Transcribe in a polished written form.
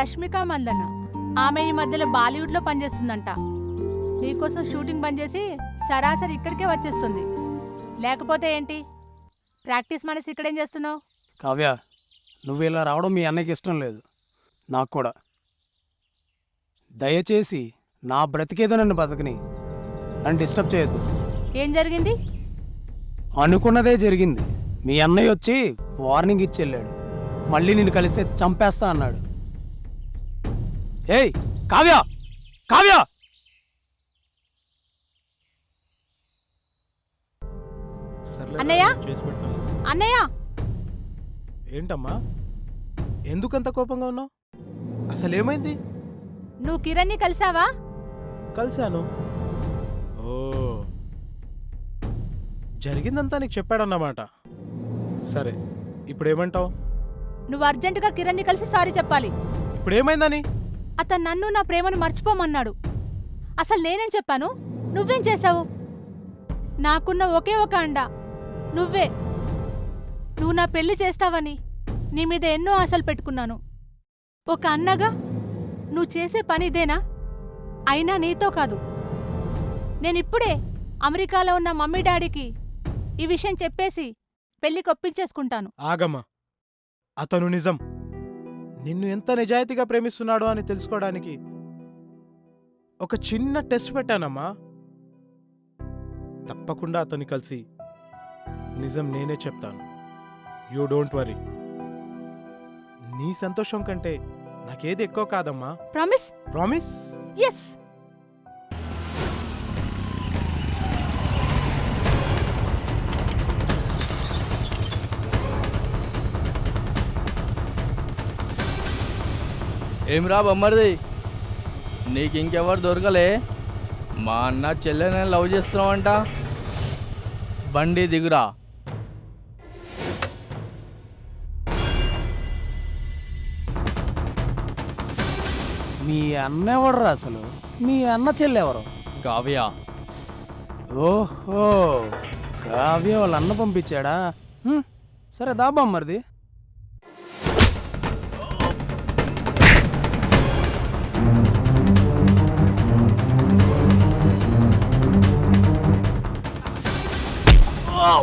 రష్మిక మందన్న. ఆమె ఈ మధ్యలో బాలీవుడ్లో పనిచేస్తుందంట. నీకోసం షూటింగ్ బంద్ చేసి సరాసరి ఇక్కడికే వచ్చేస్తుంది. లేకపోతే ఏంటి, ప్రాక్టీస్ మనసి ఇక్కడేం చేస్తున్నావు? కావ్య, నువ్వు ఇలా రావడం మీ అన్నయ్యకి ఇష్టం లేదు, నాకు కూడా. దయచేసి నా బ్రతికేదో నన్ను బతకని, నన్ను డిస్టర్బ్ చేయొద్దు. ఏం జరిగింది? అనుకున్నదే జరిగింది. మీ అన్నయ్య వచ్చి వార్నింగ్ ఇచ్చి వెళ్ళాడు. మళ్ళీ నిన్ను కలిస్తే చంపేస్తా అన్నాడు. ఏయ్ కావ్య, కావ్య! అన్నయ్య, అన్నయ్య! ఏంటమ్మా, ఎందుకంత కోపంగా ఉన్నావు? అసలు ఏమైంది? నువ్వు కిరణ్ని కలిసావా? కలిశాను. ఓ, జరిగిందంతా నీకు చెప్పాడన్నమాట. సరే, ఇప్పుడు ఏమంటావు? నువ్వు అర్జెంటుగా కిరణ్ని కలిసి సారీ చెప్పాలి. ఇప్పుడు ఏమైందని? అతను నన్ను నా ప్రేమను మర్చిపోమన్నాడు. అసలు నేనేం చెప్పాను? నువ్వేం చేశావు? నాకున్న ఒకే ఒక అండ నువ్వే. నువ్వు నా పెళ్లి చేస్తావని నీ మీద ఎన్నో ఆశలు పెట్టుకున్నాను. ఒక అన్నగా నువ్వు చేసే పని ఇదేనా? అయినా నీతో కాదు. నేనిప్పుడే అమెరికాలో ఉన్న మమ్మీ డాడీకి ఈ విషయం చెప్పేసి పెళ్లి కొప్పించేసుకుంటాను. ఆగమ్మా, అతను నిజం నిన్ను ఎంత నిజాయితీగా ప్రేమిస్తున్నాడో అని తెలుసుకోవడానికి ఒక చిన్న టెస్ట్ పెట్టానమ్మా. తప్పకుండా అతన్ని కలిసి నిజం నేనే చెప్తాను. You don't worry. నీ సంతోషం కంటే నాకేది ఎక్కువ కాదమ్మా. ప్రామిస్? ప్రామిస్? ఎస్. ఏమిరా బొమ్మరిది, నీకు ఇంకెవరు దొరకలే? మా అన్న చెల్లెని లవ్ చేస్తున్నావంట. బండి దిగురా. మీ అన్న ఎవడరా అసలు? మీ అన్న చెల్లెవరు? కావ్య. ఓహో, కావ్య వాళ్ళ అన్న పంపించాడా? సరే దాబా మరిది. Oh!